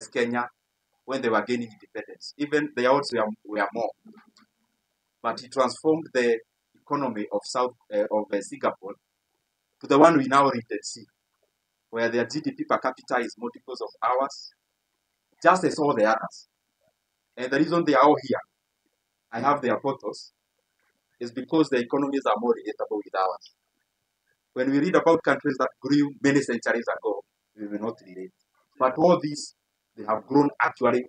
Kenya when they were gaining independence. Even the odds were more, but he transformed the economy of Singapore to the one we now read and see, where their GDP per capita is multiples of ours, just as all the others. And the reason they are all here, I have their photos, is because the economies are more relatable with ours. When we read about countries that grew many centuries ago, we will not relate. But all these, they have grown actually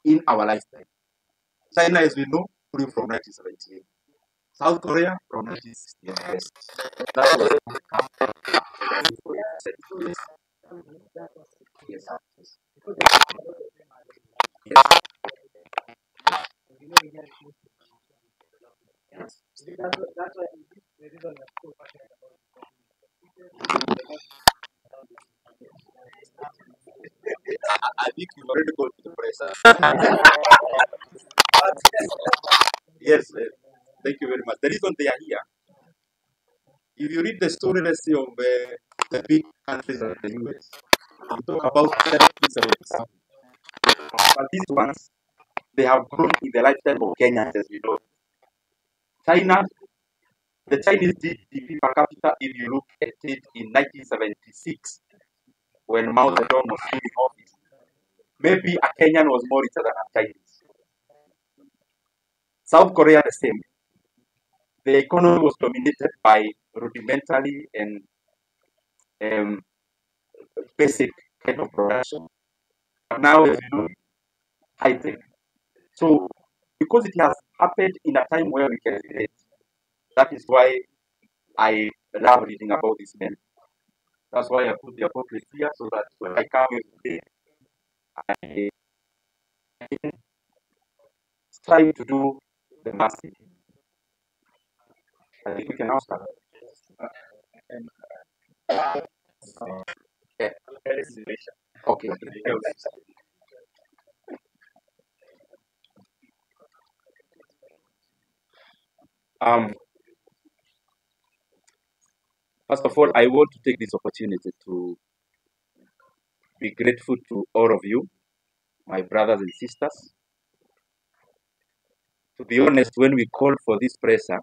in our lifetime. China, as we know, grew from 1978. South Korea from 1968. Yes. That was yes. Yes. I think you've already gone to the press. Yes, thank you very much. The reason they are here, if you read the story, let's say, of the big countries like the US, you talk about 70, but these ones, they have grown in the lifetime of Kenyans, as we know. China, the Chinese GDP per capita, if you look at it in 1976, when Mao Zedong was still in office, maybe a Kenyan was more richer than a Chinese. South Korea, the same. The economy was dominated by rudimentary and um, basic kind of production. But now, as you know, high tech. So, because it has happened in a time where we can relate, that is why I love reading about these men. That's why I put their portraits here so that when I come in today, I strive to do the massive. I think we can now start. And, yeah. Okay. Um, First of all, I want to take this opportunity to be grateful to all of you, my brothers and sisters. To be honest, when we called for this presser,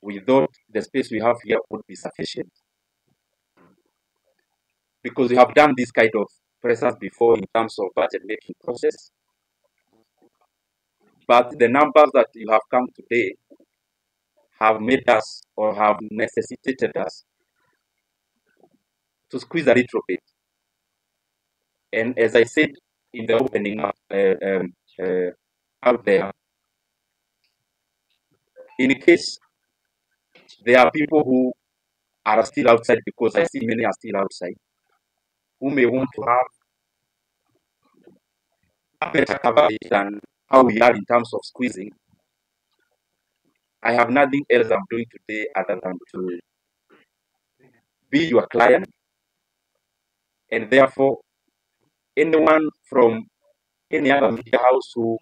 we thought the space we have here would be sufficient because we have done this kind of pressers before in terms of budget making process. But the numbers that you have come today have made us or have necessitated us to squeeze a little bit. And as I said in the opening out there, in case there are people who are still outside, because I see many are still outside, who may want to have a better coverage than how we are in terms of squeezing, I have nothing else I'm doing today other than to be your client. And therefore, anyone from any other media house who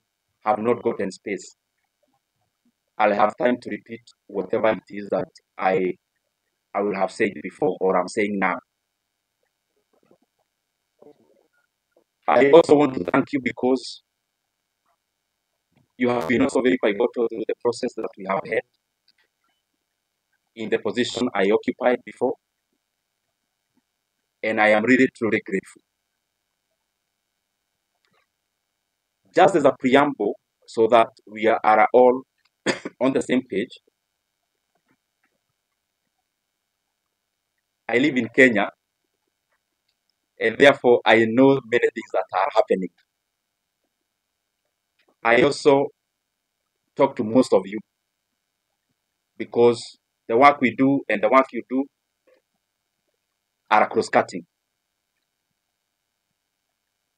have not gotten space, I'll have time to repeat whatever it is that I will have said before or I'm saying now. I also want to thank you because you have been also very pivotal through the process that we have had in the position I occupied before. And I am really truly grateful. Just as a preamble, so that we are all on the same page, I live in Kenya, and therefore I know many things that are happening. I also talk to most of you because the work we do and the work you do are cross-cutting.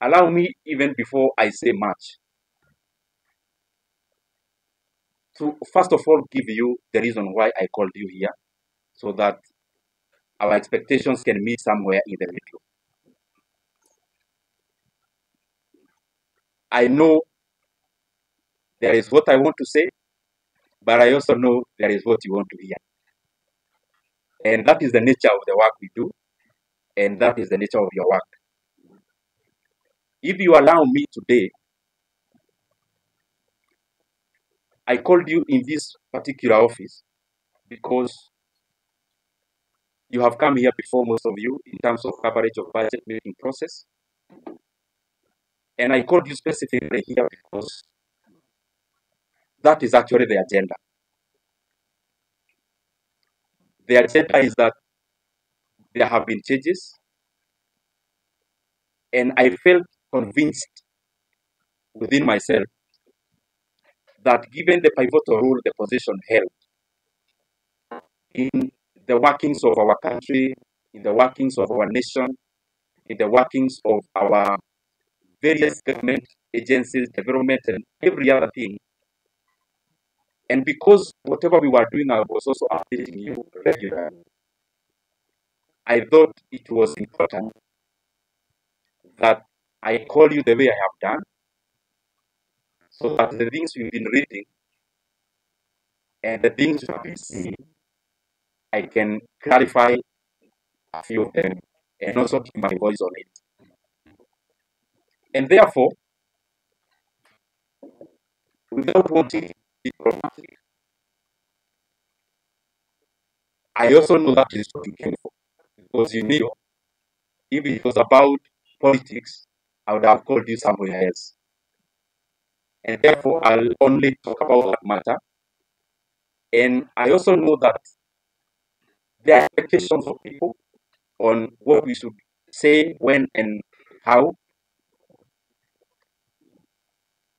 Allow me, even before I say much, to first of all give you the reason why I called you here, so that our expectations can meet somewhere in the middle. I know there is what I want to say, but I also know there is what you want to hear. And that is the nature of the work we do, and that is the nature of your work. If you allow me today, I called you in this particular office because you have come here before most of you in terms of coverage of budget making process. And I called you specifically here because that is actually the agenda. The agenda is that there have been changes, and I felt convinced within myself that given the pivotal role the position held in the workings of our country, in the workings of our nation, in the workings of our various government agencies, development, and every other thing, and because whatever we were doing, I was also updating you regularly, I thought it was important that I call you the way I have done, so that the things we've been reading and the things we have been seeing, I can clarify a few of them and also keep my voice on it. And therefore, without wanting to be diplomatic, I also know that is what you came for. Because you knew if it was about politics, I would have called you somewhere else. And therefore, I'll only talk about that matter. And I also know that there are expectations of people on what we should say, when, and how.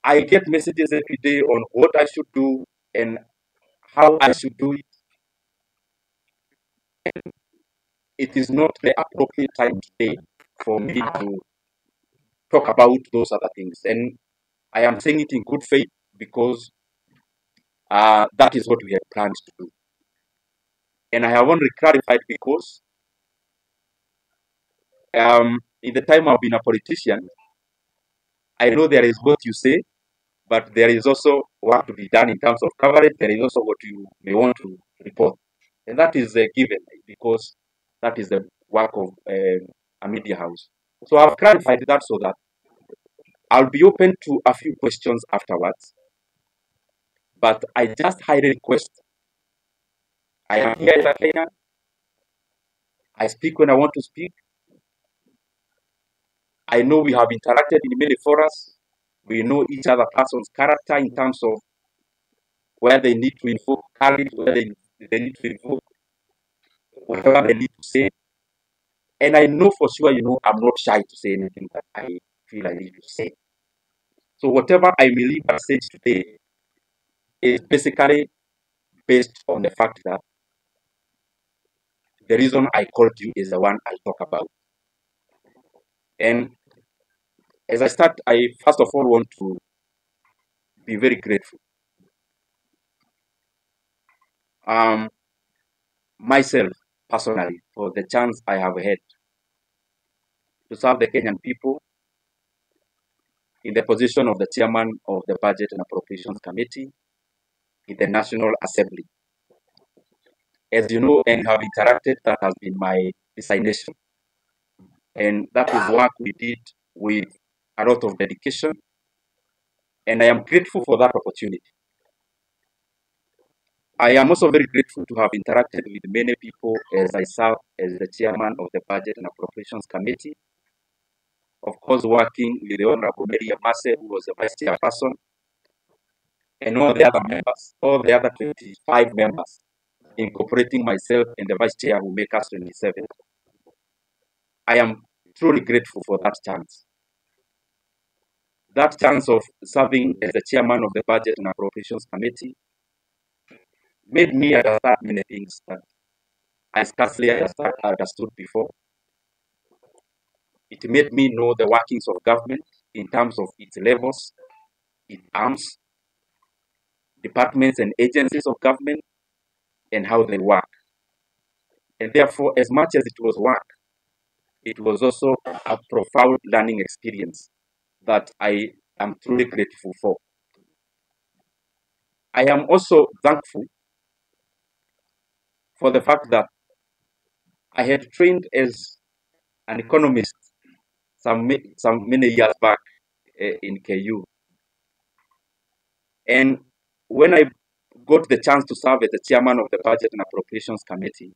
I get messages every day on what I should do and how I should do it. It is not the appropriate time today for me to talk about those other things. And I am saying it in good faith because that is what we had planned to do. And I have only clarified because in the time I've been a politician, I know there is what you say, but there is also work to be done in terms of coverage. There is also what you may want to report. And that is given because that is the work of a media house. So I've clarified that so that I'll be open to a few questions afterwards. But I just highly request, I am here in Kenya. I speak when I want to speak. I know we have interacted in many forums. We know each other person's character in terms of where they need to invoke courage, where they need to invoke whatever they need to say. And I know for sure, I'm not shy to say anything that I feel I need to say. So whatever I believe I said today is basically based on the fact that the reason I called you is the one I'll talk about. And as I start, I first of all want to be very grateful. Myself, personally, for the chance I have had to serve the Kenyan people in the position of the chairman of the Budget and Appropriations Committee in the National Assembly. As you know and have interacted, that has been my designation. And that is work we did with a lot of dedication. And I am grateful for that opportunity. I am also very grateful to have interacted with many people as I serve as the chairman of the Budget and Appropriations Committee. Of course, working with the Honorable Mary Amase, who was the vice chairperson, and all the other members, all the other 25 members, incorporating myself and the vice chair who make us 27. I am truly grateful for that chance. That chance of serving as the chairman of the Budget and Appropriations Committee made me understand many things that I scarcely understood before. It made me know the workings of government in terms of its levels, its arms, departments and agencies of government, and how they work. And therefore, as much as it was work, it was also a profound learning experience that I am truly grateful for. I am also thankful for the fact that I had trained as an economist some many years back in KU. And when I got the chance to serve as the chairman of the Budget and Appropriations Committee,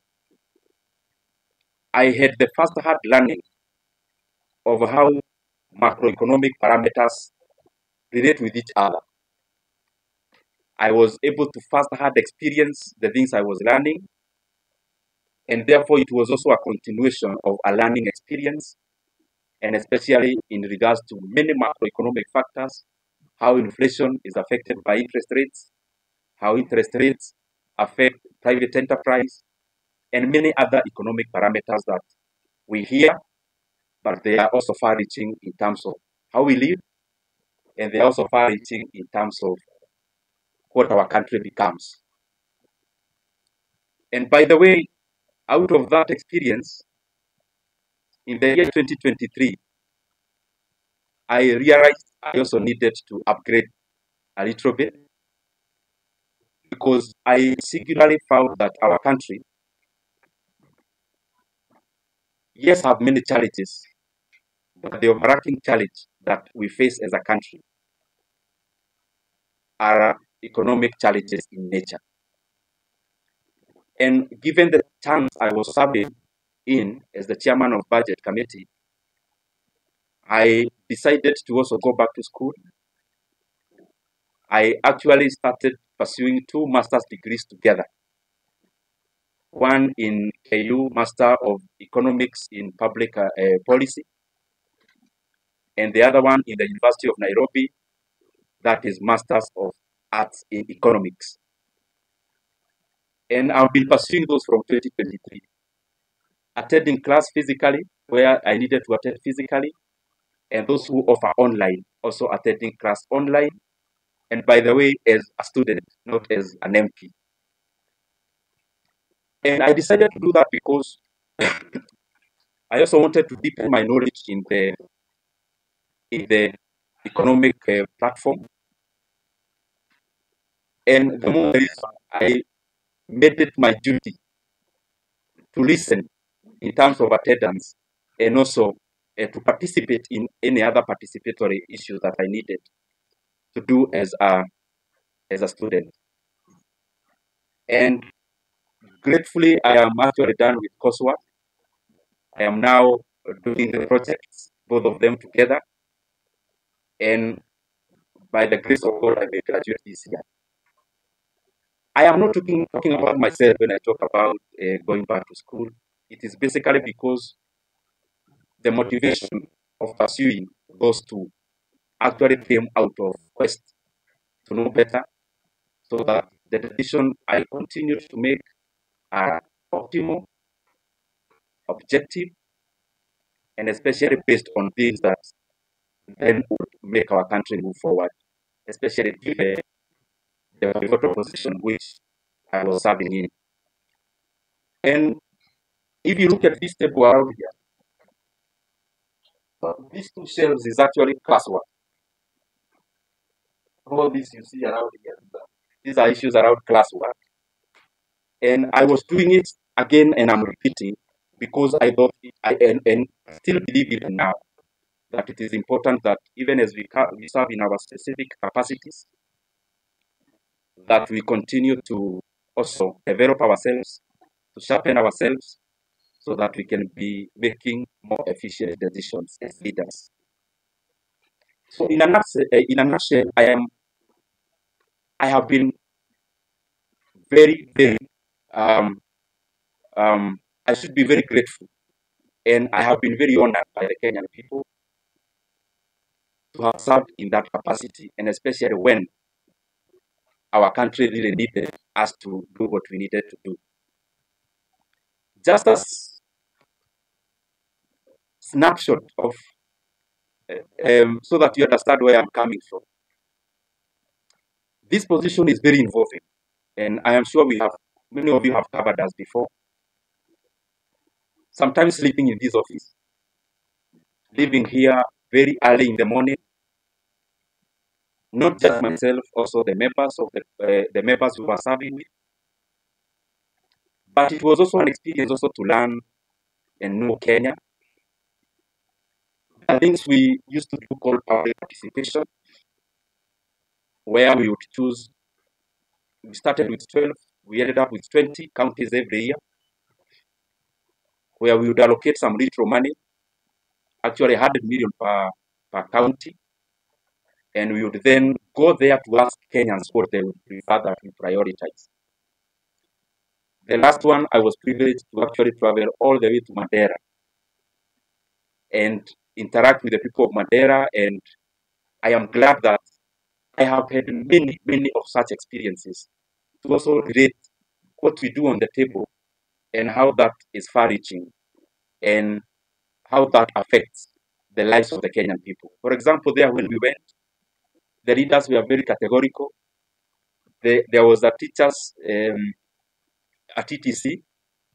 I had the first-hand learning of how macroeconomic parameters relate with each other. I was able to first-hand experience the things I was learning, and therefore it was also a continuation of a learning experience, and especially in regards to many macroeconomic factors, how inflation is affected by interest rates, how interest rates affect private enterprise, and many other economic parameters that we hear, but they are also far-reaching in terms of how we live, and they are also far-reaching in terms of what our country becomes. And by the way, out of that experience, in the year 2023, I realized I also needed to upgrade a little bit because I singularly found that our country, yes, have many challenges, but the overarching challenge that we face as a country are economic challenges in nature. And given the chance I was serving in as the chairman of Budget Committee, I decided to also go back to school. I actually started pursuing 2 master's degrees together. One in KU, Master of Economics in Public Policy, and the other one in the University of Nairobi, that is Masters of Arts in Economics. And I've been pursuing those from 2023. Attending class physically, where I needed to attend physically, and those who offer online, also attending class online. And by the way, as a student, not as an MP. And I decided to do that because I also wanted to deepen my knowledge in the economic platform. And the more I made it my duty to listen in terms of attendance and also to participate in any other participatory issues that I needed to do as a student. And gratefully, I am actually done with coursework. I am now doing the projects, both of them together. And by the grace of God, I may graduate this year. I am not talking about myself when I talk about going back to school. It is basically because the motivation of pursuing those two actually came out of quest to know better, so that the decision I continue to make are optimal, objective, and especially based on things that then would make our country move forward, especially given the pivotal position which I was serving in. And if you look at this table around here, so these 2 shelves is actually classwork. All these you see around here, these are issues around classwork. And I was doing it again, and I'm repeating because I thought and still believe even now that it is important that even as we serve in our specific capacities, that we continue to also develop ourselves, to sharpen ourselves, so that we can be making more efficient decisions as leaders. So in a nutshell, I have been very, very, um, I should be very grateful, and I have been very honored by the Kenyan people to have served in that capacity, and especially when our country really needed us to do what we needed to do. Just a snapshot of, so that you understand where I'm coming from. This position is very involving, and I am sure many of you have covered us before. Sometimes sleeping in this office, leaving here very early in the morning, not just myself, also the members who are serving with. But it was also an experience also to learn and know Kenya, are things we used to do called public participation, where we would choose, we started with 12, we ended up with 20 counties every year, where we would allocate some little money, actually 100 million per county, and we would then go there to ask Kenyans what they would prefer that we prioritize. The last one, I was privileged to actually travel all the way to Madeira and interact with the people of Madeira, and I am glad that I have had many, many of such experiences to also relate what we do on the table and how that is far-reaching and how that affects the lives of the Kenyan people. For example, there when we went, the leaders were very categorical. There was a teachers, a TTC,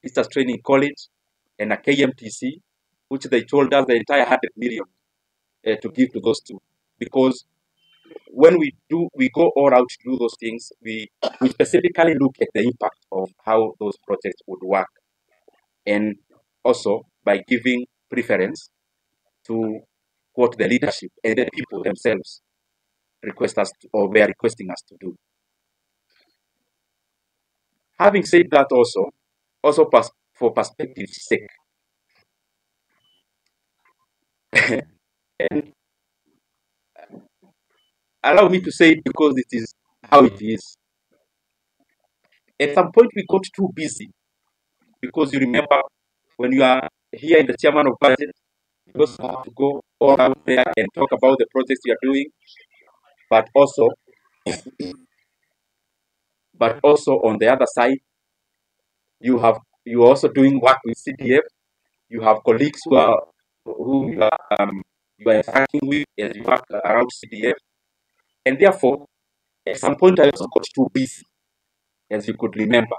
Teachers Training College, and a KMTC, which they told us the entire 100 million to give to those two. Because when we go all out to do those things, we specifically look at the impact of how those projects would work. And also by giving preference to what the leadership and the people themselves request us to, or were requesting us to do. Having said that, also for perspective's sake, and allow me to say it because it is how it is. At some point, we got too busy because you remember when you are here in the chairman of budget, you also have to go all out there and talk about the projects you are doing, but also on the other side, you are also doing work with CDF. You have colleagues who you are interacting with as you work around CDF, and therefore, at some point, I also got too busy, as you could remember.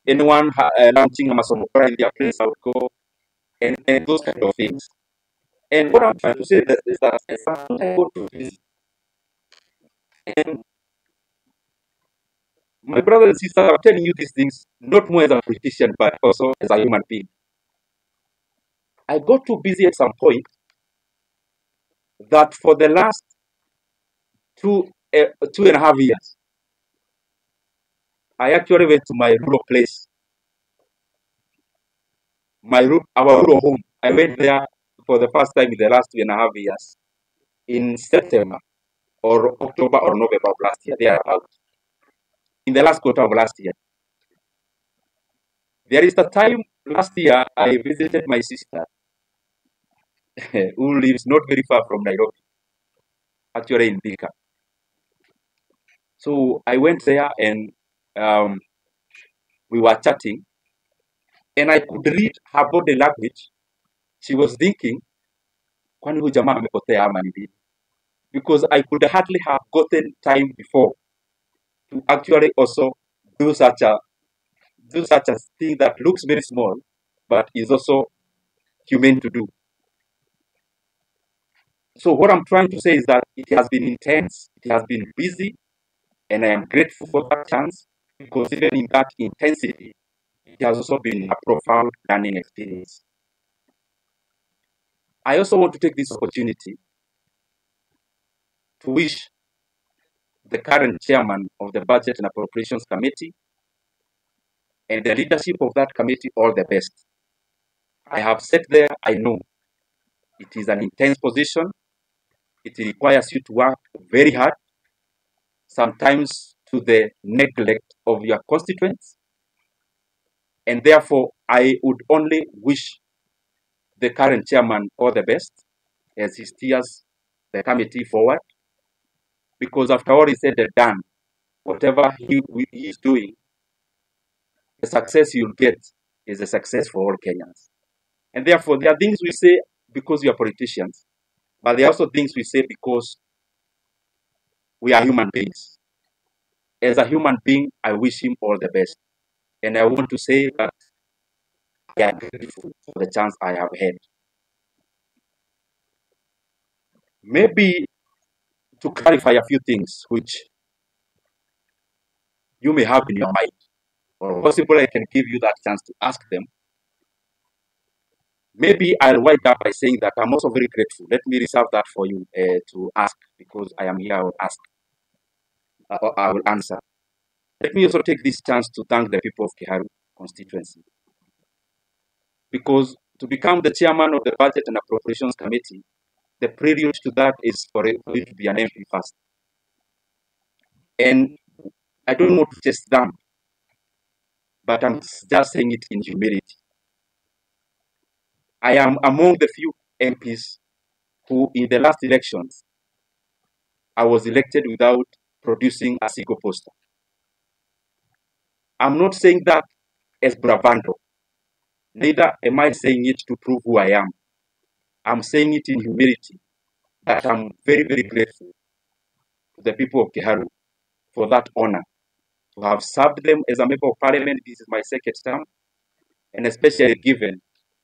Anyone launching Amazon in their place, I would go, and those kind of things. And what I'm trying to say is that at some point I got too busy. And my brothers and sisters, I'm telling you these things not more as a politician, but also as a human being. I got too busy at some point that for the last 2.5 years, I actually went to my rural place, our rural home. I went there for the first time in the last 2.5 years in September or October or November of last year, thereabout, in the last quarter of last year. There is a time last year I visited my sister who lives not very far from Nairobi, actually in Thika. So I went there and we were chatting, and I could read her body language. She was thinking, kwani huyu jamaa amepotea ama ni nini? Because I could hardly have gotten time before to actually also do such a thing that looks very small, but is also humane to do. So what I'm trying to say is that it has been intense, it has been busy, and I am grateful for that chance, because even in that intensity, it has also been a profound learning experience. I also want to take this opportunity to wish the current chairman of the Budget and Appropriations Committee and the leadership of that committee all the best. I have sat there, I know it is an intense position. It requires you to work very hard, sometimes to the neglect of your constituents. And therefore, I would only wish the current chairman all the best as he steers the committee forward. Because after all is said and done, whatever he is doing, the success you'll get is a success for all Kenyans. And therefore, there are things we say because we are politicians, but there are also things we say because we are human beings. As a human being, I wish him all the best. And I want to say that I am grateful for the chance I have had. Maybe to clarify a few things which you may have in your mind, or possibly I can give you that chance to ask them. Maybe I'll wind up by saying that I'm also very grateful. Let me reserve that for you to ask, because I am here. I will ask. I will answer. Let me also take this chance to thank the people of Kiharu constituency, because to become the chairman of the Budget and Appropriations Committee, the prelude to that is for you to be an MP first. And I don't want to chase them, but I'm just saying it in humility. I am among the few MPs who, in the last elections, I was elected without producing a single poster. I'm not saying that as bravado. Neither am I saying it to prove who I am. I'm saying it in humility, that I'm very, very grateful to the people of Kiharu for that honor, to have served them as a member of parliament. This is my second term, and especially given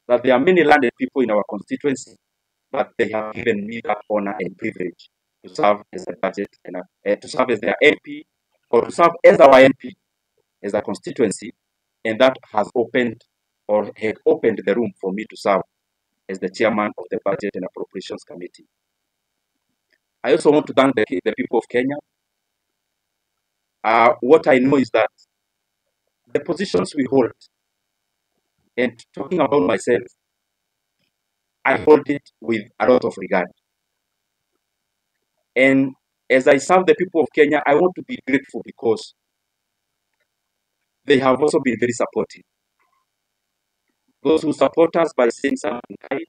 that there are many landed people in our constituency, but they have given me that honor and privilege to serve as a budget and to serve as their MP, or to serve as our MP, as a constituency, and that has opened or had opened the room for me to serve as the chairman of the Budget and Appropriations Committee. I also want to thank the people of Kenya. What I know is that the positions we hold, and talking about myself, I hold it with a lot of regard. And as I serve the people of Kenya, I want to be grateful because they have also been very supportive. Those who support us by saying something kind,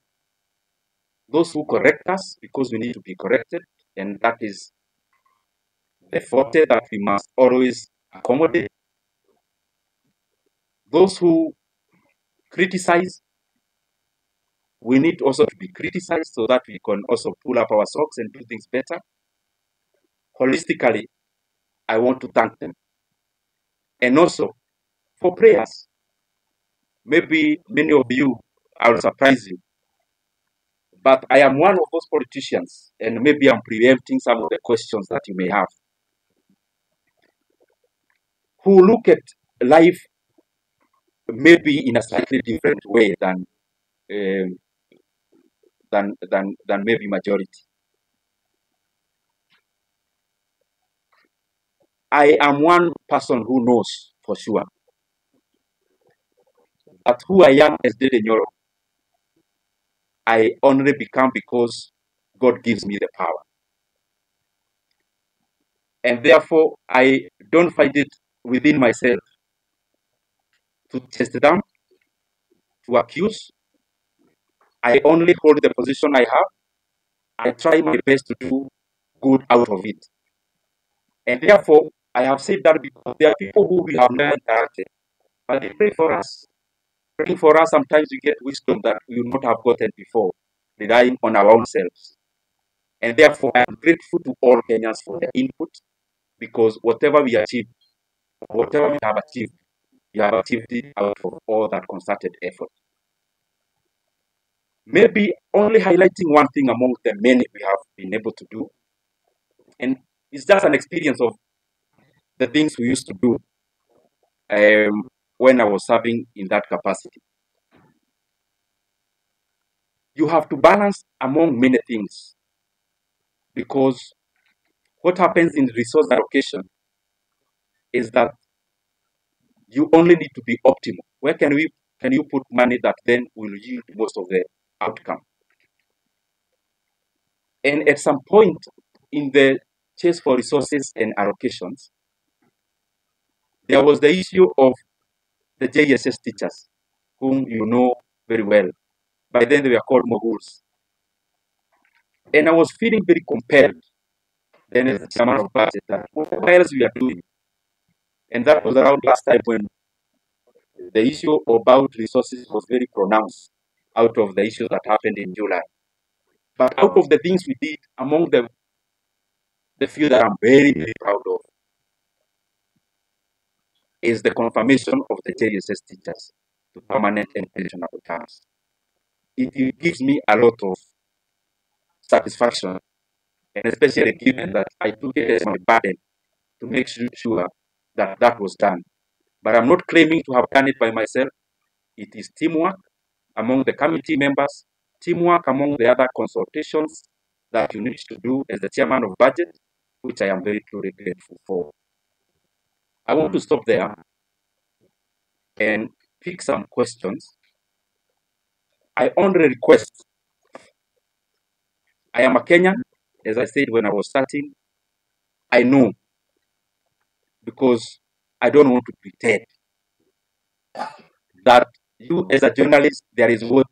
those who correct us because we need to be corrected, and that is the forte that we must always accommodate. Those who criticize, we need also to be criticized so that we can also pull up our socks and do things better. Holistically, I want to thank them. And also for prayers. Maybe many of you, I will surprise you, but I am one of those politicians, and maybe I'm preempting some of the questions that you may have, who look at life maybe in a slightly different way um, than maybe majority. I am one person who knows for sure that who I am as Dede Nyoro, I only become because God gives me the power. And therefore, I don't find it within myself to test them, to accuse. I only hold the position I have. I try my best to do good out of it. And therefore, I have said that because there are people who we have never interacted, but they pray for us. Praying for us, sometimes we get wisdom that we would not have gotten before, relying on our own selves. And therefore, I am grateful to all Kenyans for their input, because whatever we achieve, whatever we have achieved it out of all that concerted effort. Maybe only highlighting one thing among the many we have been able to do, and it's just an experience of the things we used to do when I was serving in that capacity. You have to balance among many things, because what happens in resource allocation is that you only need to be optimal. Where can you put money that then will yield most of the outcome? And at some point in the chase for resources and allocations, there was the issue of the JSS teachers, whom you know very well. By then they were called moguls. And I was feeling very compelled then as the chairman of budget that whatever else we are doing, and that was around last time when the issue about resources was very pronounced out of the issues that happened in July. But out of the things we did, among the few that I'm very, very proud of, is the confirmation of the JSS teachers to permanent and pensionable terms. It gives me a lot of satisfaction, and especially given that I took it as my burden to make sure that was done. But I'm not claiming to have done it by myself. It is teamwork. among the committee members, teamwork among the other consultations that you need to do as the chairman of budget, which I am very truly grateful for. I want to stop there and pick some questions. I only request, I am a Kenyan, as I said when I was starting. I know, because I don't want to pretend that you as a journalist, there is what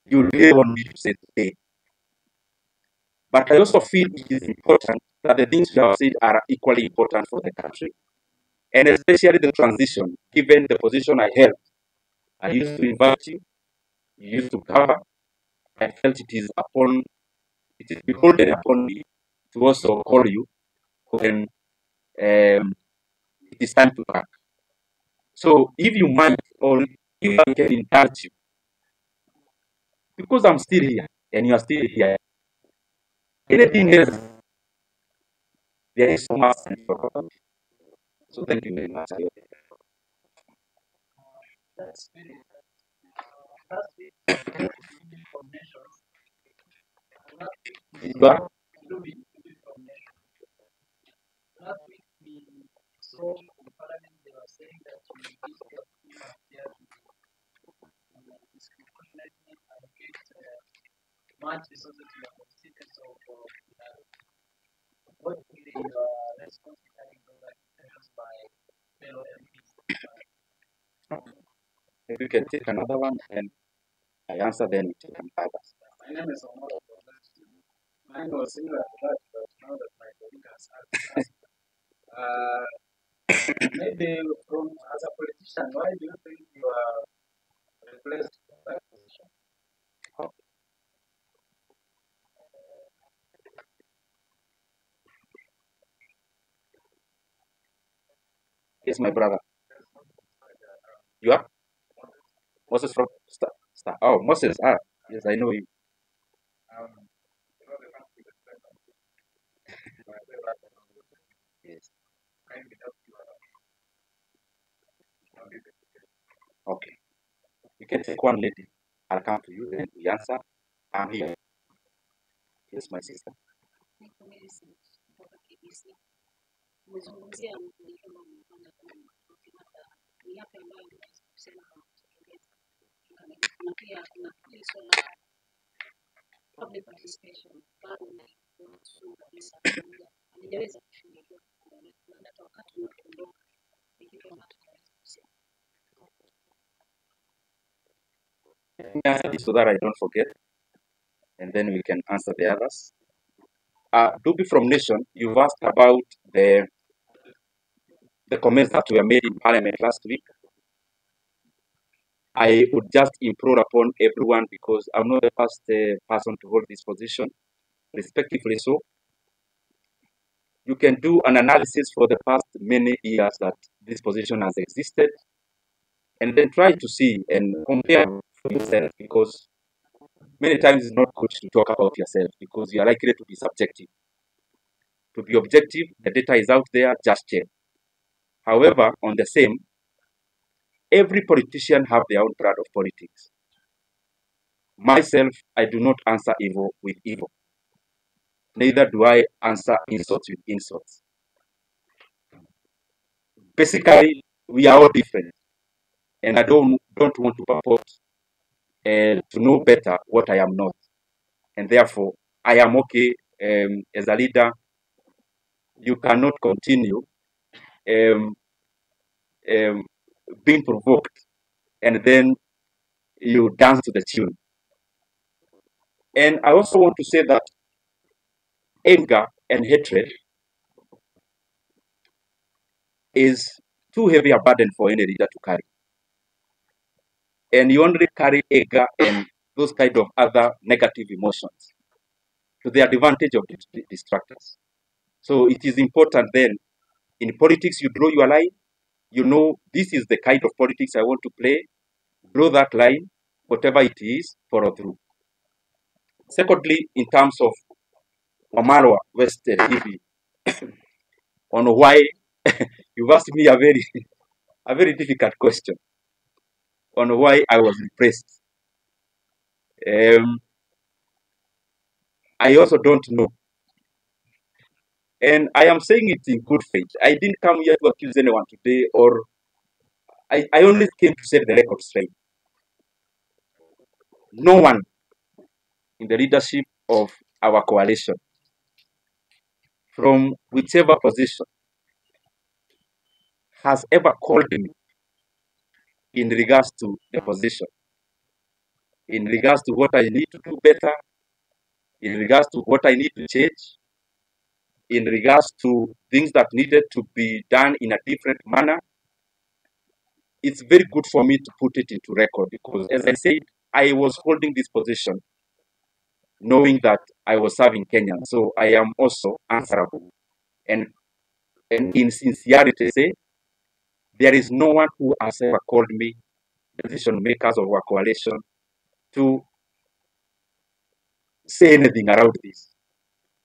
you really want me to say today. But I also feel it is important that the things you have said are equally important for the country. And especially the transition, given the position I held. I used to invite you, you used to cover. I felt it is beholden upon me to also call you when it is time to back. So if you mind, or if I can indulge you, because I'm still here and you are still here, anything else, there is so much time for us. So thank you very much. That's very last week information. You are? Last week we saw in Parliament they were saying that we need to disproportionately allocate much resources to the constituents of what will be the response regarding those accusations by fellow MPs? If you can take another one and I answer, then we take others. My name is Omar. Mine was similar to that, but now that my colleague has asked, maybe from as a politician, why do you think you are replaced in that position? Yes, my brother. You are? Moses from Star. Oh, Moses. Ah, yes, I know you. Yes. Okay. You can take one lady. I'll come to you, then we answer. I'm here. Yes, my sister. Umezungumzia kama umefanya kama ni yapi ambayo unaweza kusema kama kutekeleza na pia kuna hili swala public participation bado ni kabisa hajaweza kushughulikiwa na hata wakati unapoondoka ni kitu ambacho tunaweza kusema. So that I don't forget, and then we can answer the others. Duby from Nation, you've asked about the comments that were made in Parliament last week. I would just implore upon everyone, because I'm not the first person to hold this position, respectively so. You can do an analysis for the past many years that this position has existed, and then try to see and compare for yourself, because many times it's not good to talk about yourself, because you are likely to be subjective. To be objective, the data is out there, just check. However, on the same, every politician have their own brand of politics. Myself, I do not answer evil with evil. Neither do I answer insults with insults. Basically, we are all different, and I don't want to purport to know better what I am not, and therefore I am okay as a leader. You cannot continue being provoked and then you dance to the tune. And I also want to say that anger and hatred is too heavy a burden for any leader to carry. And you only carry anger and those kind of other negative emotions to the advantage of the distractors. So it is important then, in politics, you draw your line. You know, this is the kind of politics I want to play. Draw that line, whatever it is, follow through. Secondly, in terms of Wamalwa West TV, on why you've asked me a very difficult question on why I was repressed. Um, I also don't know. And I am saying it in good faith. I didn't come here to accuse anyone today, or I only came to set the record straight. No one in the leadership of our coalition, from whichever position, has ever called me in regards to the position, in regards to what I need to do better, in regards to what I need to change, in regards to things that needed to be done in a different manner. It's very good for me to put it into record because, as I said, I was holding this position knowing that I was serving Kenya. So I am also answerable. And, and in sincerity, say, there is no one who has ever called me, decision makers of our coalition, to say anything around this.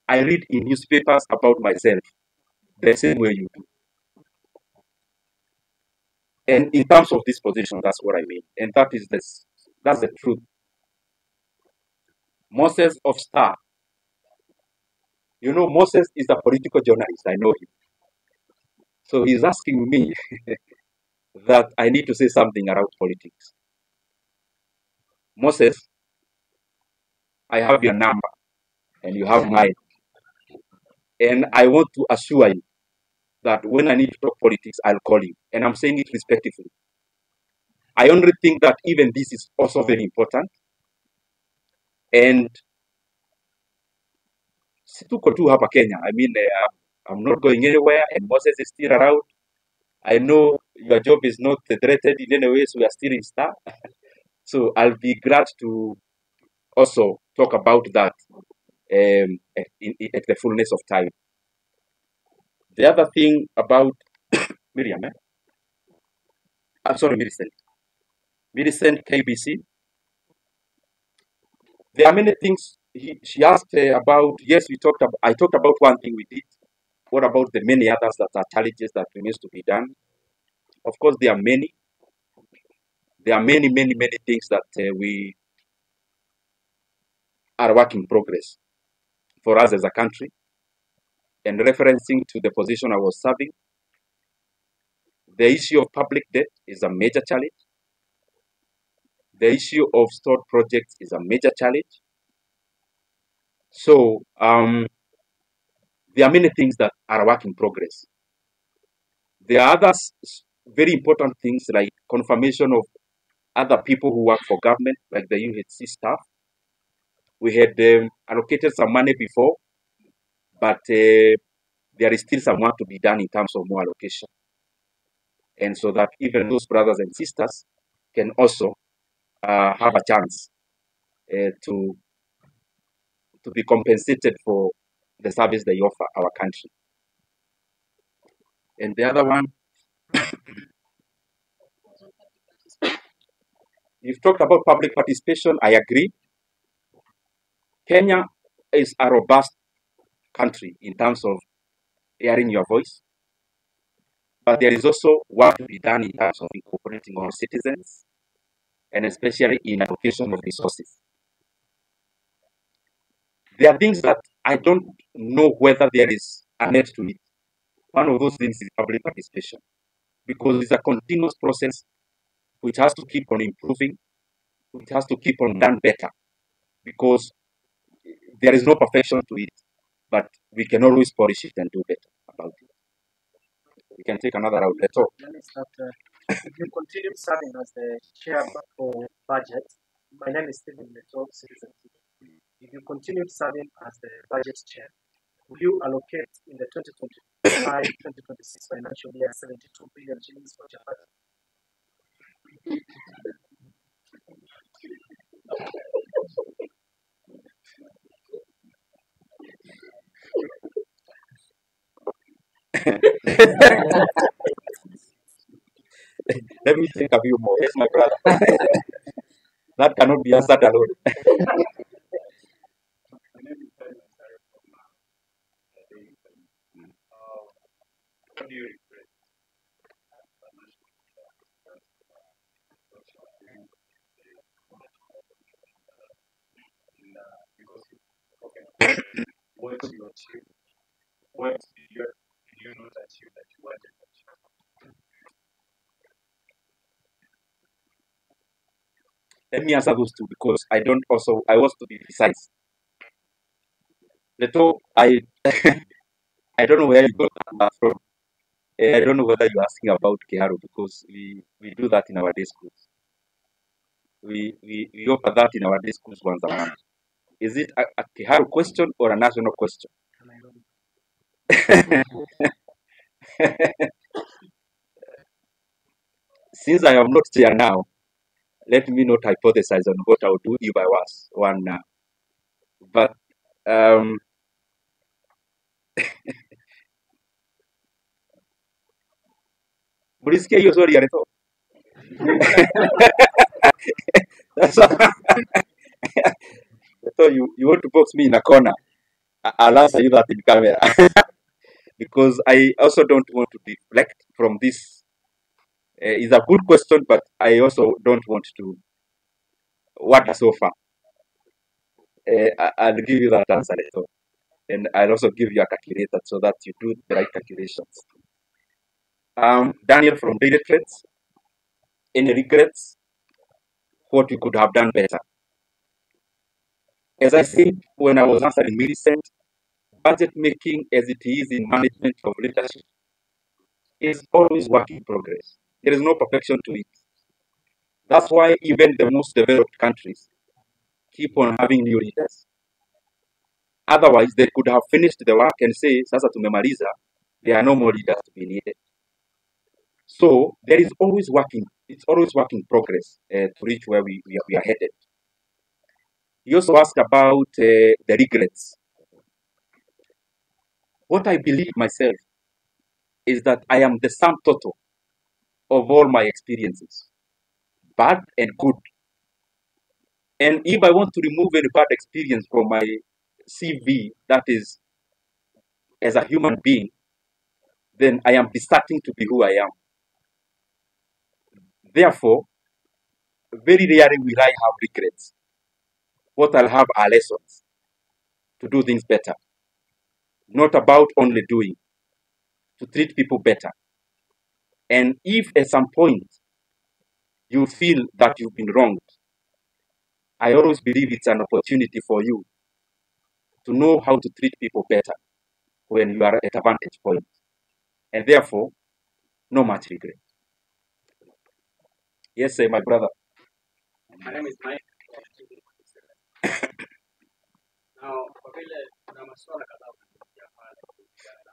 I read in newspapers about myself the same way you do. And in terms of this position, that's what I mean. And that's the truth. Moses of Star. You know, Moses is a political journalist. I know him. So he's asking me that I need to say something around politics. Moses, I have your number and you have mine. And I want to assure you that when I need to talk politics, I'll call you. And I'm saying it respectfully. I only think that even this is also very important. And situko tu hapa Kenya. I mean, I'm not going anywhere and Moses is still around. I know your job is not threatened in any way, so we are still in Star. So I'll be glad to also talk about that at the fullness of time. The other thing about Miriam, I'm sorry, Millicent KBC. There are many things she asked about. Yes, I talked about one thing we did. What about the many others that are challenges that remains to be done? Of course, there are many. There are many, many, many things that we are work in progress for us as a country. And referencing to the position I was serving, the issue of public debt is a major challenge. The issue of stored projects is a major challenge. So there are many things that are work in progress. There are other very important things like confirmation of other people who work for government, like the UHC staff. We had allocated some money before, but there is still some work to be done in terms of more allocation. And so that even those brothers and sisters can also have a chance to be compensated for the service they offer our country. And the other one, you've talked about public participation. I agree. Kenya is a robust country in terms of hearing your voice, but there is also work to be done in terms of incorporating our citizens, and especially in allocation of resources. There are things that I don't know whether there is a net to it. One of those things is public participation, because it's a continuous process which has to keep on improving, which has to keep on done better, because there is no perfection to it, but we can always polish it and do better about it. We can take another round. Let's talk. Let me start. If you continue serving as the chair for budget, my name is Stephen Leto, Citizen. If you continue serving as the budget chair, will you allocate in the 2025-2026 financial year 72 billion shillings for Japan? Let me think a few more. Yes, my brother. That cannot be answered alone. What do you what you achieved, what did you not achieve that you wanted to achieve? Let me answer those two because I want to be precise. Leto, I don't know where you got that from. I don't know whether you're asking about Kiharu because we do that in our day schools. We offer that in our day schools once a month. Is it a Kiharu question or a national question? Since I am not here now, let me not hypothesize on what I would do if I was one now. But mlisikia hiyo swali ya Leto? So you want to box me in a corner. I'll answer you that in camera. Because I also don't want to deflect from this. It's a good question, but I also don't want to water so far. I'll give you that answer later. And I'll also give you a calculator so that you do the right calculations. Daniel from Daily Trades. Any regrets? What you could have done better? As I said when I was answering Millicent, budget making as it is in management of leadership is always work in progress. There is no perfection to it. That's why even the most developed countries keep on having new leaders. Otherwise, they could have finished the work and say, sasa tumemaliza, there are no more leaders to be needed. So there is always it's always work in progress to reach where we are headed. You also asked about the regrets. What I believe myself is that I am the sum total of all my experiences, bad and good. And if I want to remove any bad experience from my CV, that is, as a human being, then I am starting to be who I am. Therefore, very rarely will I have regrets. What I'll have are lessons to do things better. Not about only doing, to treat people better. And if at some point you feel that you've been wronged, I always believe it's an opportunity for you to know how to treat people better when you are at a vantage point. And therefore, no much regret. Yes, sir, my brother. My name is Mike. Now, kwa vile kuna masuala kadhaa unayokuja pale kuhusiana na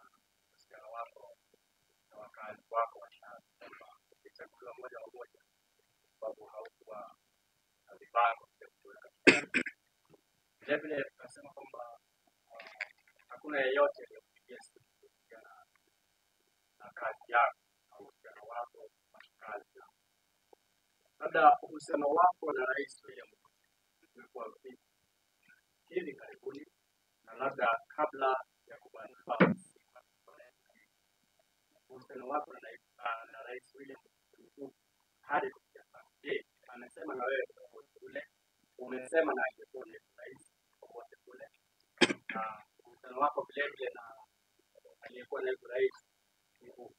uhusiano wako na wakazi wako wa shamba, ukichaguliwa moja kwa moja sababu haukuwa na vibango vya kuweka. Vile vile tunasema kwamba hakuna yeyote aliyepigia simu kuhusiana na kazi yako au uhusiano wako na kazi yako. Labda uhusiano wako na Rais William umekuwa vipi hivi karibuni, na labda kabla ya kubadilika uhusiano wako na Rais William hadi kufikia sasa? Je, anasema na wewe popote kule? Umesema na angekuwa ni rais popote kule? Na uhusiano wako vile vile na aliyekuwa naibu rais ni huu?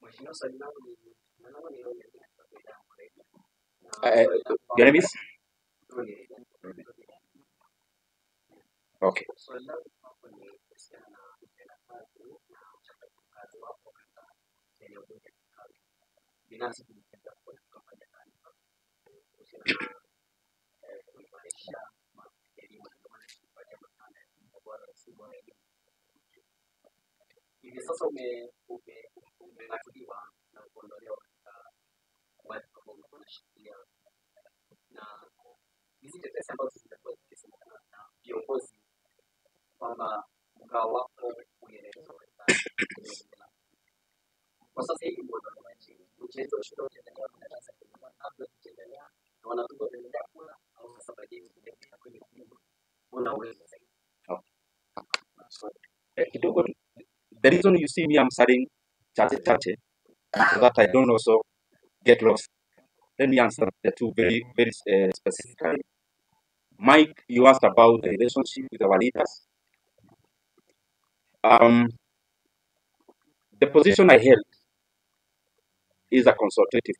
Mheshimiwa, swali langu ni Your name is? Okay. swali langu hapo ni kuhusiana na utendakazi na uchakazi wako katika eneo bunge la kazi. Binafsi ningependa kufanya taarifa kuhusiana na kuimarisha elimu na maana kupatia makala ya bora si bora elimu. Hivi sasa umeng'atuliwa na kuondolewa katika wadhifa ambao ulikuwa unashikilia, na hizi tetesi ambazo zimekuwa zikisemekana na viongozi kwamba mgao wako unaelekezwa katika kwa sasa hivi umeondolewa nchini. Mchezo wa shule utaendelea na darasa labda utaendelea na wanafunzi wataendelea kula au sasa bajeti itaendelea kwenye kilimo. Una uwezo zaidi. The reason you see me answering chache so that I don't also get lost. Let me answer the two very specifically. Mike, you asked about the relationship with our leaders. The position I held is a consultative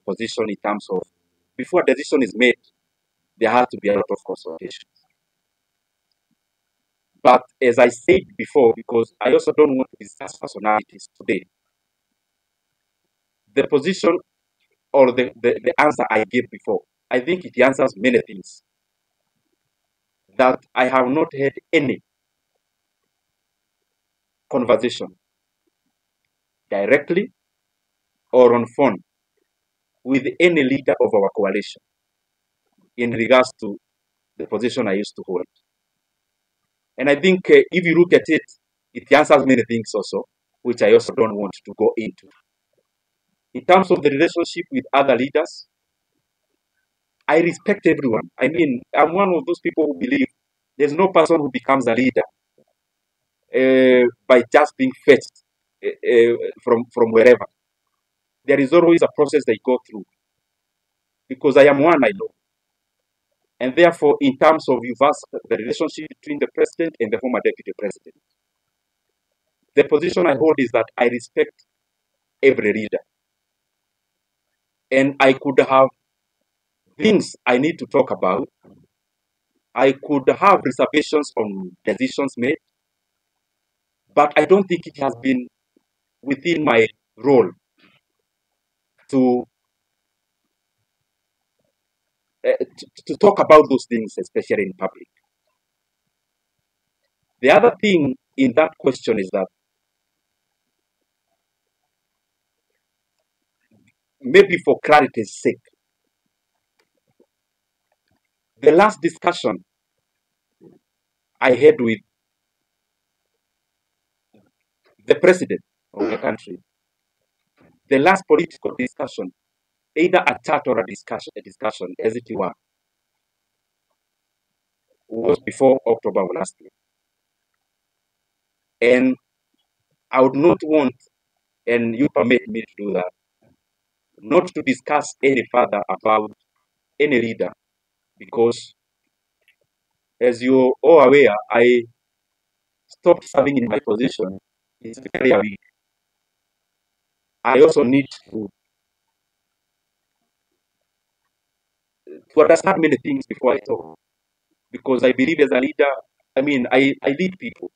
position in terms of before a decision is made, there has to be a lot of consultation. But as I said before, because I also don't want to discuss personalities today, the position or the answer I gave before, I think it answers many things. That I have not had any conversation directly or on phone with any leader of our coalition in regards to the position I used to hold. And I think if you look at it, it answers many things also, which I also don't want to go into. In terms of the relationship with other leaders, I respect everyone. I mean, I'm one of those people who believe there's no person who becomes a leader by just being fetched from wherever. There is always a process they go through. Because I am one, I know. And therefore, in terms of you've asked the relationship between the president and the former deputy president, the position I hold is that I respect every leader. And I could have things I need to talk about. I could have reservations on decisions made, but I don't think it has been within my role to to talk about those things, especially in public. The other thing in that question is that maybe for clarity's sake, the last discussion I had with the president of the country, the last political discussion, either a chat or a discussion as it were, was before October of last year. And I would not want, and you permit me to do that, not to discuss any further about any leader, because as you're all aware, I stopped serving in my position. It's very a week. I also need to understand many things before I talk, because I believe as a leader, I mean, I lead people.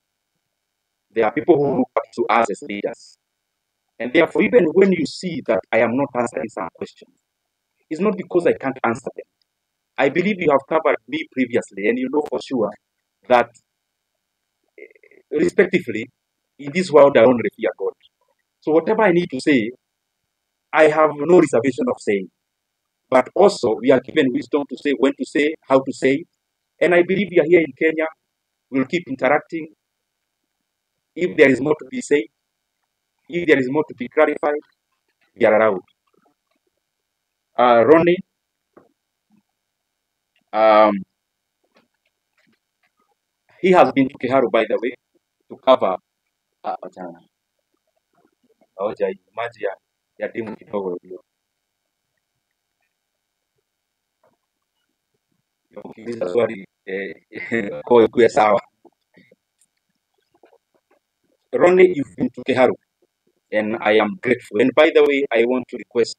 There are people who look up to us as leaders. And therefore, even when you see that I am not answering some questions, it's not because I can't answer them. I believe you have covered me previously, and you know for sure that, respectively, in this world, I only fear God. So whatever I need to say, I have no reservation of saying. But also, we are given wisdom to say when to say, how to say it. And I believe we are here in Kenya. We'll keep interacting. If there is more to be said, if there is more to be clarified, we are around. Ronnie, he has been to Kiharu, by the way, to cover maji ya timu kidogo hiyo. Ukiuliza swali kwa kuwa sawa. Ronnie, you've been to Kiharu, and I am grateful. And by the way, I want to request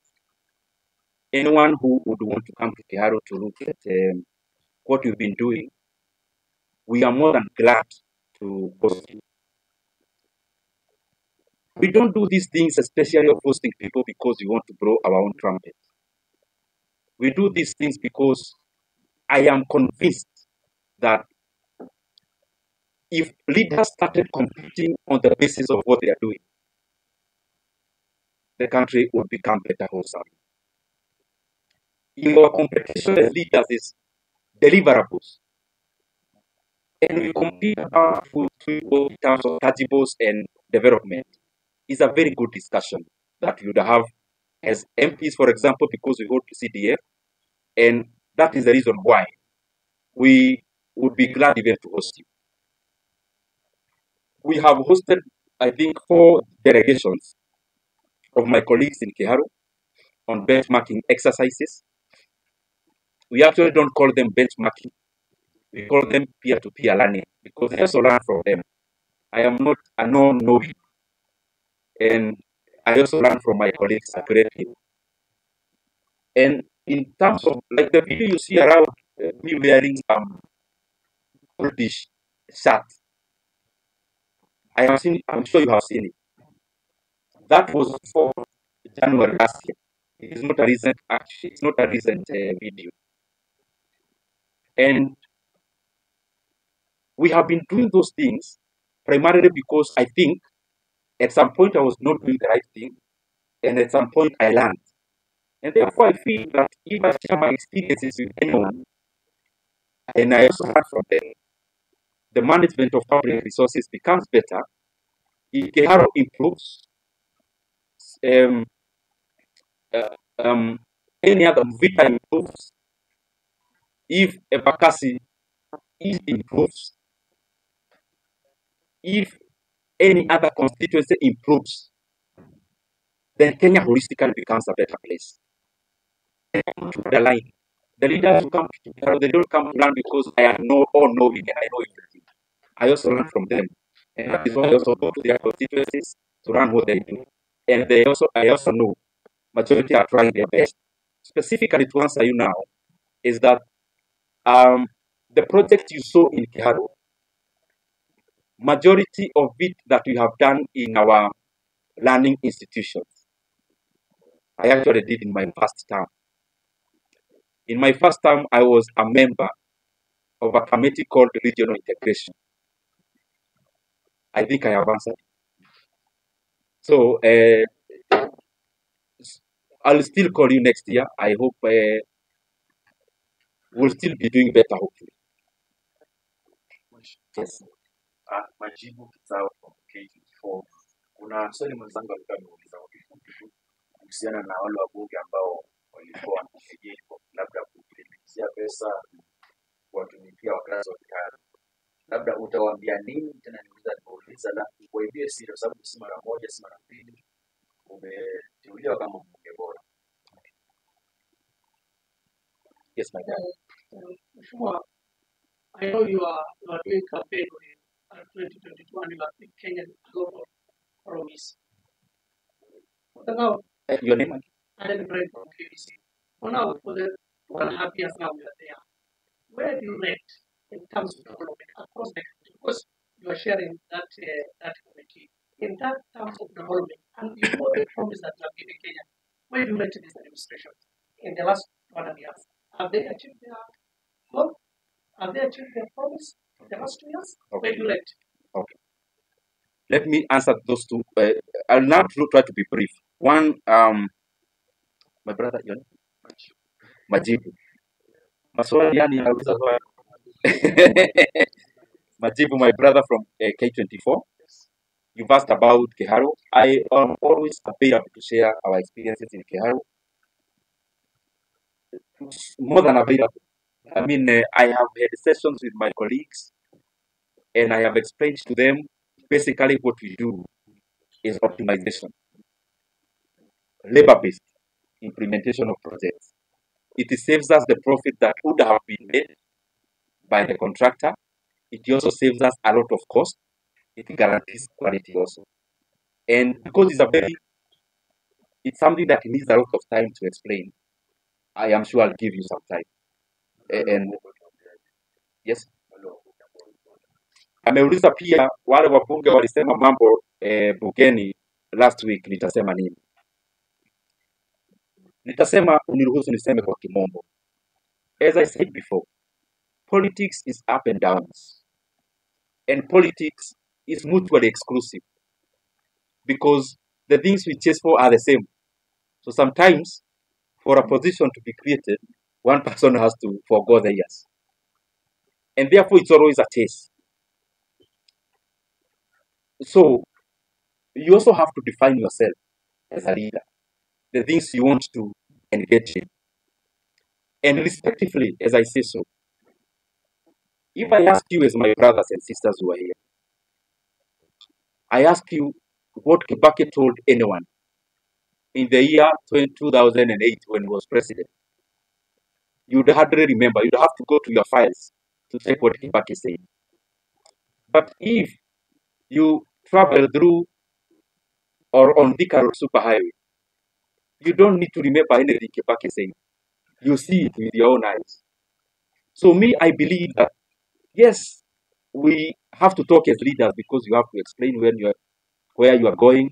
anyone who would want to come to Kiharu to look at what you've been doing. We are more than glad to host you. We don't do these things, especially of hosting people, because we want to blow our own trumpet. We do these things because I am convinced that if leaders started competing on the basis of what they are doing, the country would become better wholesome. Our competition as leaders is deliverables. And we compete about food in terms of tangibles and development. It's a very good discussion that we would have as MPs, for example, because we hold CDF, and that is the reason why we would be glad even to host you. We have hosted, I think, 4 delegations of my colleagues in Kiharu on benchmarking exercises. We actually don't call them benchmarking. We call them peer-to-peer learning because I also learn from them. I am not a non-knowing, and I also learn from my colleagues at Great Hill. And in terms of like the video you see around me wearing some British shirt, I'm sure you have seen it. That was for January last year. It is not a recent action. It's not a recent video. And we have been doing those things primarily because I think at some point I was not doing the right thing, and at some point I learned. And therefore, I feel that if I share my experiences with anyone, and I also learn from them, the management of public resources becomes better. If Keharo improves, um, uh, um, any other Vita improves. If Epakasi improves, if any other constituency improves, then Kenya holistically becomes a better place. The line, the leaders who come to Keharo, they don't come to learn because I am all knowing and I know everything. I also learn from them, and that is why I also go to their constituencies to learn what they do. And I also know majority are trying their best. Specifically to answer you now, is that the project you saw in Keharo, majority of it that we have done in our learning institutions, I actually did in my first term. In my first term, I was a member of a committee called Regional Integration. I think I have answered. So I'll still call you next year. I hope we'll still be doing better, hopefully. Yes. Majibu Kizao from K24. Kuna swali mwenzangu alikuwa ameuliza kwa kifupi tu kuhusiana na wale wabunge ambao walikuwa wanakejeli kwa labda kulipizia pesa kuwatumikia wakazi wa Keharo. Labda utawaambia nini? Tena niuliza la kuibie siri, kwa sababu si mara moja si mara mbili umeteuliwa kama mbunge bora. Yes, my dad. Mheshimiwa, I know you are doing campaign in 2022 and you are big Kenyan a lot of promise. But now, Your name? Adam Ibrahim from KBC. For now, for the 2.5 years now we are there. Where do you rate in terms of development across the country? Because you are sharing that committee. In that terms of development, and you know the promise that you have given Kenya, where do you rate this administration in the last 1.5 years? Have they achieved their goal? Have they achieved their promise in the last 2 years? Okay. Where do you rate? Okay. Let me answer those two. I'll now try to be brief. One, my brother, your name? Majibu. Maswali yani nauliza swali. Majibu, my brother from K24. You've asked about Keharo. I am always available to share our experiences in Keharo. More than available. I mean, I have had sessions with my colleagues, and I have explained to them basically what we do is optimization, labor-based implementation of projects. It saves us the profit that would have been made by the contractor. It also saves us a lot of cost. It guarantees quality also. And because it's something that needs a lot of time to explain, I am sure I'll give you some time. And yes, ameuliza pia wale wabunge walisema mambo bungeni last week, nitasema nini? Nitasema, uniruhusu niseme kwa kimombo. As I said before, politics is up and downs, and politics is mutually exclusive because the things we chase for are the same. So sometimes, for a position to be created, one person has to forgo the years, and therefore it's always a chase. So you also have to define yourself as a leader, the things you want to engage in, and respectively, as I say so. If I ask you as my brothers and sisters who are here, I ask you what Kibaki told anyone in the year 2008 when he was president, you'd hardly remember. You'd have to go to your files to check what Kibaki said. But if you travel through or on Thika Road Superhighway, you don't need to remember anything Kibaki said. You see it with your own eyes. So me, I believe that yes, we have to talk as leaders because you have to explain where you are going,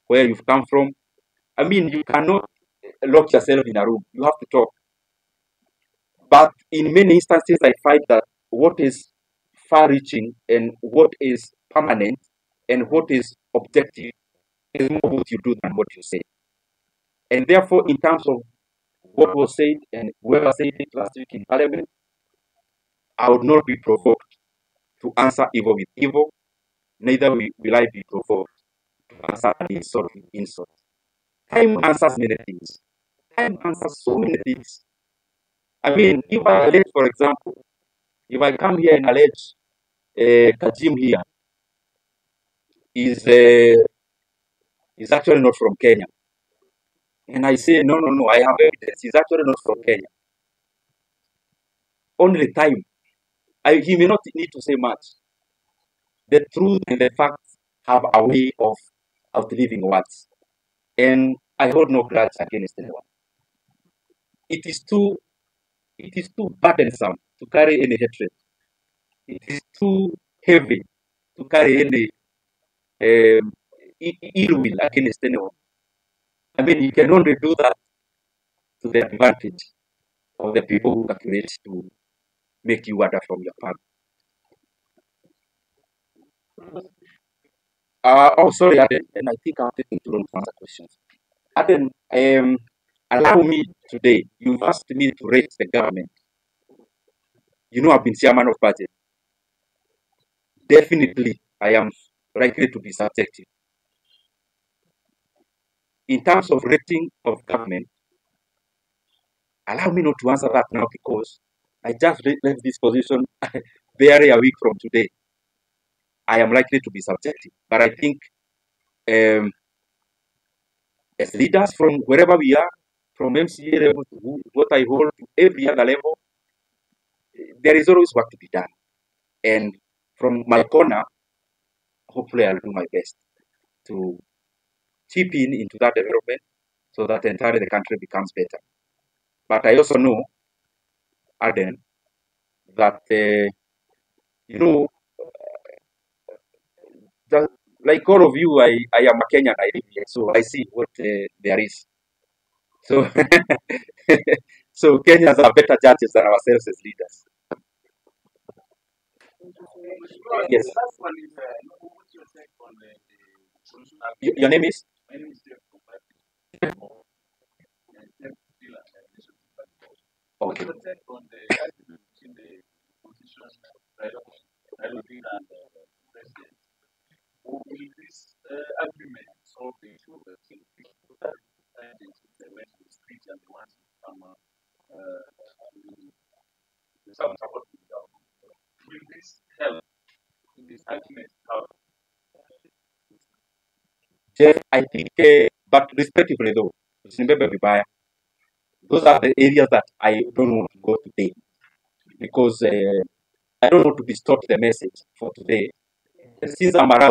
where you've come from. I mean, you cannot lock yourself in a room. You have to talk. But in many instances, I find that what is far-reaching and what is permanent and what is objective is more what you do than what you say. And therefore, in terms of what was said and whoever said it last week in Parliament, I would not be provoked to answer evil with evil, neither will I be provoked to answer an insult with insult. Time answers many things. Time answers so many things. I mean, if I allege, for example, if I come here and allege Kajim here is actually not from Kenya, and I say, no, I have evidence, he's actually not from Kenya. Only time. He may not need to say much. The truth and the facts have a way of outliving words. And I hold no grudge against anyone. It is too burdensome to carry any hatred. It is too heavy to carry any ill will against anyone. I mean, you can only do that to the advantage of the people who calculate to make you water from your palm. Sorry, Aden, and I think I'm taking too long to answer questions. Aden, allow me today. You've asked me to rate the government. You know, I've been chairman of budget. Definitely, I am likely to be subjective. In terms of rating of government, allow me not to answer that now because I just left this position barely a week from today. I am likely to be subjective, but I think as leaders from wherever we are, from MCA level to what I hold to every other level, there is always work to be done. And from my corner, hopefully I'll do my best to chip in into that development so that entirely the country becomes better. But I also know, Aden, that, you know, like all of you, I am a Kenyan, I live here, so I see what there is. So, so Kenyans are better judges than ourselves as leaders. Yes. Your name is? Okay. Jeff, I think, but respectively though, remember Vibaya, those are the areas that I don't want to go today because I don't want to distort the message for today. Since I'm around,